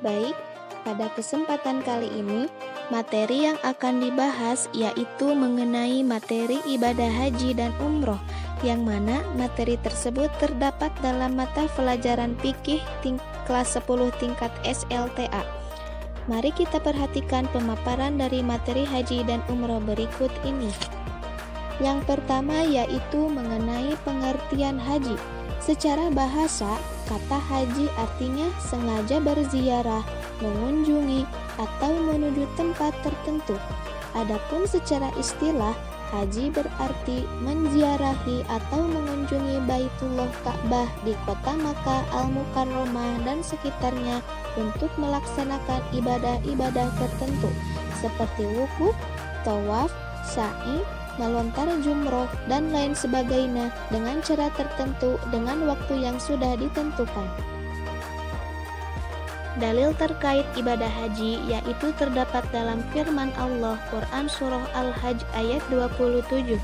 Baik, pada kesempatan kali ini, materi yang akan dibahas yaitu mengenai materi ibadah haji dan umroh, yang mana materi tersebut terdapat dalam mata pelajaran fikih kelas 10 tingkat SLTA. Mari kita perhatikan pemaparan dari materi haji dan umroh berikut ini. Yang pertama yaitu mengenai pengertian haji. Secara bahasa, kata haji artinya sengaja berziarah, mengunjungi, atau menuju tempat tertentu. Adapun secara istilah, haji berarti menziarahi atau mengunjungi Baitullah Ka'bah di kota Makkah Al-Mukarramah dan sekitarnya untuk melaksanakan ibadah-ibadah tertentu seperti wukuf, tawaf, sa'i, melontar jumroh, dan lain sebagainya dengan cara tertentu dengan waktu yang sudah ditentukan. Dalil terkait ibadah haji yaitu terdapat dalam firman Allah Quran Surah Al-Hajj ayat 27.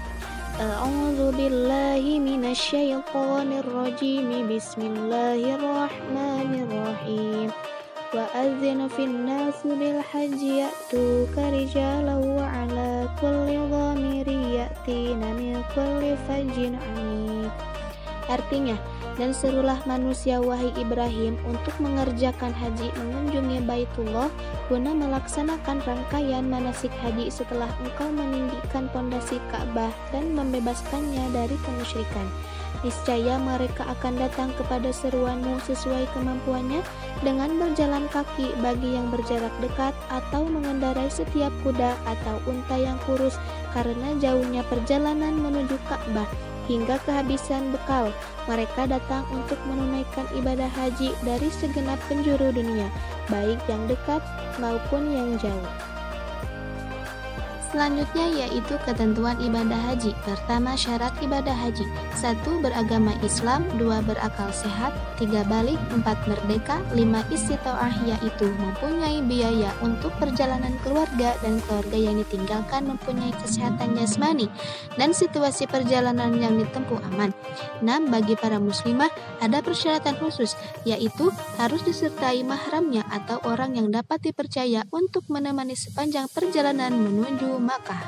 A'udzu billahi minasyaitonir rajim. Bismillahirrahmanirrahim. Wa adzina fin nasi bil hajji ya'tuka rijalan wa 'ala kulli dhamiri ya'tina min kulli fajjin 'amiq. Artinya, dan serulah manusia wahai Ibrahim untuk mengerjakan haji mengunjungi Baitullah guna melaksanakan rangkaian manasik haji setelah engkau meninggikan pondasi Ka'bah dan membebaskannya dari kemusyrikan. Niscaya mereka akan datang kepada seruanmu sesuai kemampuannya dengan berjalan kaki bagi yang berjarak dekat atau mengendarai setiap kuda atau unta yang kurus karena jauhnya perjalanan menuju Ka'bah hingga kehabisan bekal. Mereka datang untuk menunaikan ibadah haji dari segenap penjuru dunia, baik yang dekat maupun yang jauh. Selanjutnya yaitu ketentuan ibadah haji. Pertama, syarat ibadah haji. 1. Beragama Islam. 2. Berakal sehat. 3. Balik. 4. Merdeka. 5. Istita'ah, yaitu mempunyai biaya untuk perjalanan keluarga dan keluarga yang ditinggalkan mempunyai kesehatan jasmani dan situasi perjalanan yang ditempuh aman. 6. Bagi para muslimah ada persyaratan khusus, yaitu harus disertai mahramnya atau orang yang dapat dipercaya untuk menemani sepanjang perjalanan menuju Makkah.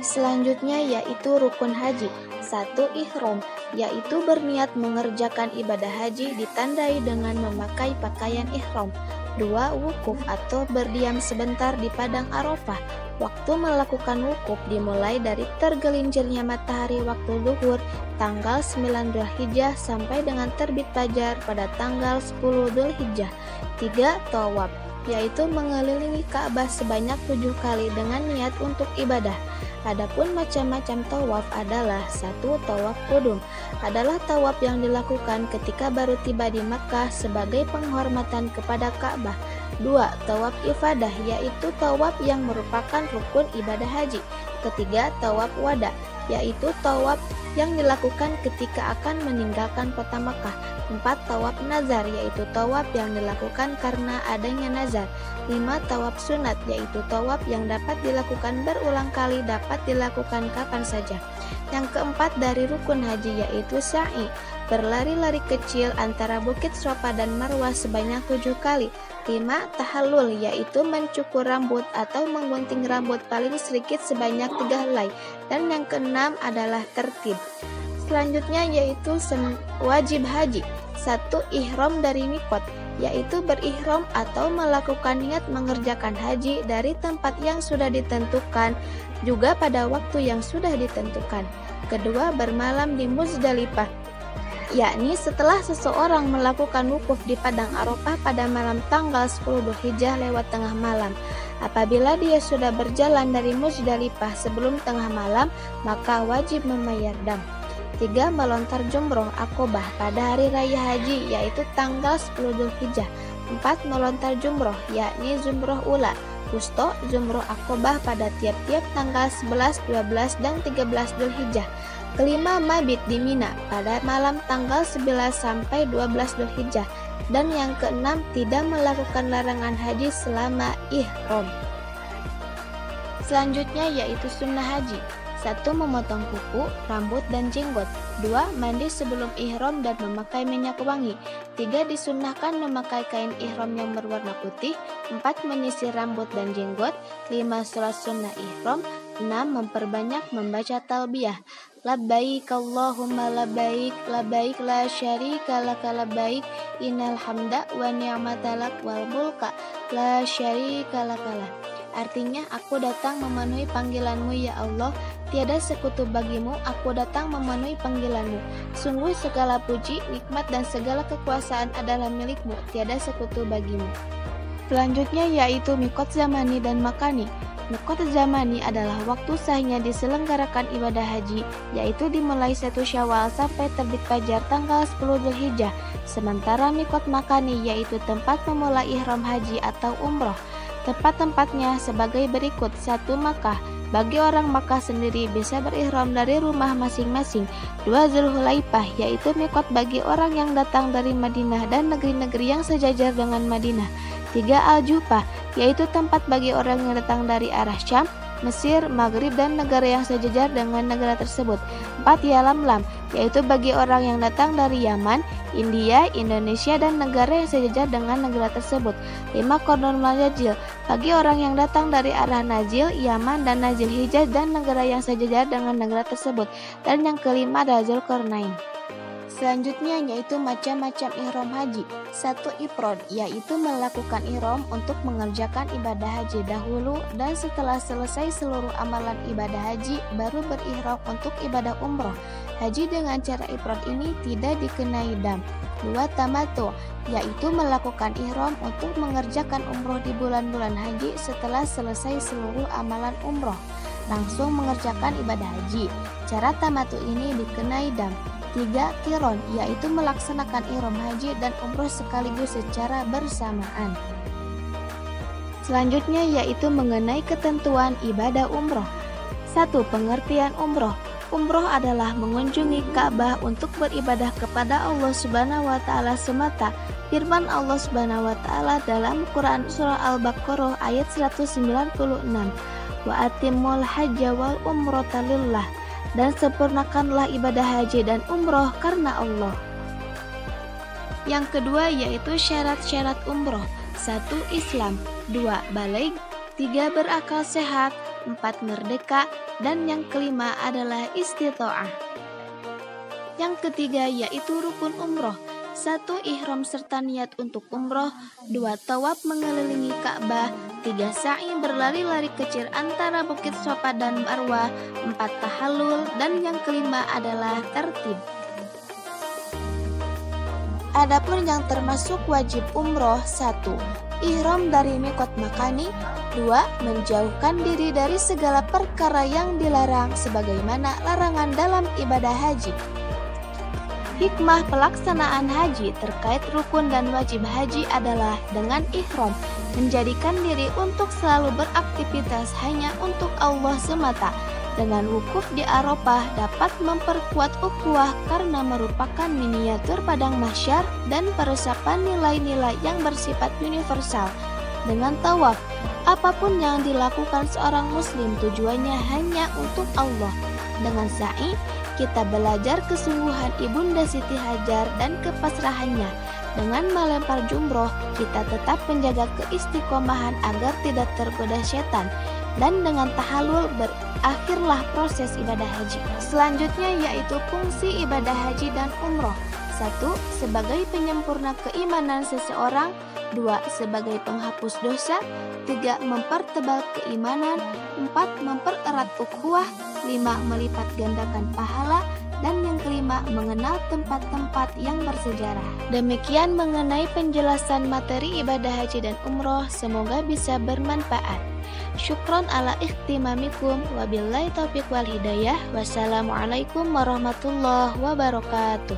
Selanjutnya yaitu rukun haji. 1. Ihram, yaitu berniat mengerjakan ibadah haji ditandai dengan memakai pakaian ihram. 2. Wukuf atau berdiam sebentar di padang Arafah. Waktu melakukan wukuf dimulai dari tergelincirnya matahari waktu zuhur tanggal 9 Dzulhijjah sampai dengan terbit fajar pada tanggal 10 Dzulhijjah. 3. Tawaf, yaitu mengelilingi Ka'bah sebanyak 7 kali dengan niat untuk ibadah. Adapun macam-macam tawaf adalah 1. Tawaf qudum, adalah tawaf yang dilakukan ketika baru tiba di Makkah sebagai penghormatan kepada Ka'bah. 2. Tawaf ifadah, yaitu tawaf yang merupakan rukun ibadah haji. 3. Tawaf wada, yaitu tawaf yang dilakukan ketika akan meninggalkan kota Makkah. 4. Tawaf nazar, yaitu tawaf yang dilakukan karena adanya nazar. 5. Tawaf sunat, yaitu tawaf yang dapat dilakukan berulang kali, dapat dilakukan kapan saja. Yang keempat dari rukun haji yaitu sa'i, berlari-lari kecil antara Bukit Safa dan Marwah sebanyak 7 kali. 5. Tahallul, yaitu mencukur rambut atau menggunting rambut paling sedikit sebanyak 3 helai. Dan yang keenam adalah tertib. Selanjutnya yaitu wajib haji. 1. Ihram dari mikot, yaitu berihram atau melakukan niat mengerjakan haji dari tempat yang sudah ditentukan juga pada waktu yang sudah ditentukan. Kedua, bermalam di Muzdalifah, yakni setelah seseorang melakukan wukuf di padang Arafah pada malam tanggal 10 Dzulhijjah lewat tengah malam. Apabila dia sudah berjalan dari Muzdalifah sebelum tengah malam, maka wajib membayar dam. 3. Melontar jumroh Aqobah pada hari raya haji, yaitu tanggal 10 Dzulhijjah. 4. Melontar jumroh, yakni jumroh ula, wusto, jumroh Aqobah pada tiap-tiap tanggal 11, 12, dan 13 Dzulhijjah. Kelima, mabit di Mina pada malam tanggal 11 sampai 12 Dzulhijjah. Dan yang keenam, tidak melakukan larangan haji selama ihram. Selanjutnya yaitu sunnah haji. 1. Memotong kuku, rambut, dan jenggot. 2. Mandi sebelum ihram dan memakai minyak wangi. 3. Disunnahkan memakai kain ihram yang berwarna putih. 4. Menyisir rambut dan jenggot. 5. Sholat sunnah ihram. 6. Memperbanyak membaca talbiyah. Labbaik Allahumma labbaik, labbaik la syarika laka labbaik, innal hamda wa ni'mata lak wal mulka la syarika lakalah. Artinya, aku datang memenuhi panggilanmu ya Allah, tiada sekutu bagimu, aku datang memenuhi panggilanmu. Sungguh segala puji, nikmat dan segala kekuasaan adalah milikmu, tiada sekutu bagimu. Selanjutnya yaitu mikot zamani dan makani. Mikot zamani adalah waktu sahnya diselenggarakan ibadah haji, yaitu dimulai 1 Syawal sampai terbit fajar tanggal 10 Dzulhijjah. Sementara mikot makani yaitu tempat memulai ihram haji atau umroh. Tempat-tempatnya sebagai berikut. 1. Makkah. Bagi orang Makkah sendiri bisa berihram dari rumah masing-masing. 2. Zulhulaifah, yaitu mikot bagi orang yang datang dari Madinah dan negeri-negeri yang sejajar dengan Madinah. 3. Al-Jufa, yaitu tempat bagi orang yang datang dari arah Syam, Mesir, Maghrib, dan negara yang sejajar dengan negara tersebut. 4. Yalamlam, yaitu bagi orang yang datang dari Yaman, India, Indonesia, dan negara yang sejajar dengan negara tersebut. 5. Qarnul Manazil, bagi orang yang datang dari arah Najil, Yaman, dan Najil Hijaz, dan negara yang sejajar dengan negara tersebut. Dan yang kelima adalah Zulkarnain. Selanjutnya yaitu macam-macam ihram haji. 1. Ifrad, yaitu melakukan ihram untuk mengerjakan ibadah haji dahulu dan setelah selesai seluruh amalan ibadah haji baru berihram untuk ibadah umroh. Haji dengan cara ifrad ini tidak dikenai dam. 2. Tamattu, yaitu melakukan ihram untuk mengerjakan umroh di bulan-bulan haji setelah selesai seluruh amalan umroh, langsung mengerjakan ibadah haji. Cara tamattu ini dikenai dam. 3. Qiron, yaitu melaksanakan ihram haji dan umroh sekaligus secara bersamaan. Selanjutnya yaitu mengenai ketentuan ibadah umroh. 1. Pengertian umroh. Umroh adalah mengunjungi Ka'bah untuk beribadah kepada Allah Subhanahu wa taala semata. Firman Allah Subhanahu wa taala dalam Quran surah Al-Baqarah ayat 196. Wa atimmul hajja wal umrata lillah. Dan sempurnakanlah ibadah haji dan umroh karena Allah. Yang kedua yaitu syarat-syarat umroh. 1. Islam. 2. Baligh. 3. Berakal sehat. 4. Merdeka. Dan yang kelima adalah istita'ah. Yang ketiga yaitu rukun umroh. 1. Ihram serta niat untuk umroh. 2. Tawaf mengelilingi Ka'bah. 3. Sa'i berlari-lari kecil antara Bukit Safa dan Marwah. 4. Tahallul. Dan yang kelima adalah tertib. Adapun yang termasuk wajib umroh. 1. Ihram dari mikot makani. 2. Menjauhkan diri dari segala perkara yang dilarang sebagaimana larangan dalam ibadah haji. Hikmah pelaksanaan haji terkait rukun dan wajib haji adalah dengan ihram, menjadikan diri untuk selalu beraktivitas hanya untuk Allah semata. Dengan wukuf di Arafah dapat memperkuat ukhuwah karena merupakan miniatur padang mahsyar dan peresapan nilai-nilai yang bersifat universal. Dengan tawaf, apapun yang dilakukan seorang muslim tujuannya hanya untuk Allah. Dengan sa'i, kita belajar kesungguhan Ibunda Siti Hajar dan kepasrahannya. Dengan melempar jumroh, kita tetap menjaga keistiqomahan agar tidak tergoda setan. Dan dengan tahallul berakhirlah proses ibadah haji. Selanjutnya yaitu fungsi ibadah haji dan umroh. 1. Sebagai penyempurna keimanan seseorang. 2. Sebagai penghapus dosa. 3. Mempertebal keimanan. 4. Mempererat ukhuwah. 5. Melipat gandakan pahala. Dan yang kelima, mengenal tempat-tempat yang bersejarah. Demikian mengenai penjelasan materi ibadah haji dan umroh, semoga bisa bermanfaat. Syukron ala ikhtimamikum, wabillahi taufiq wal hidayah. Wassalamualaikum warahmatullahi wabarakatuh.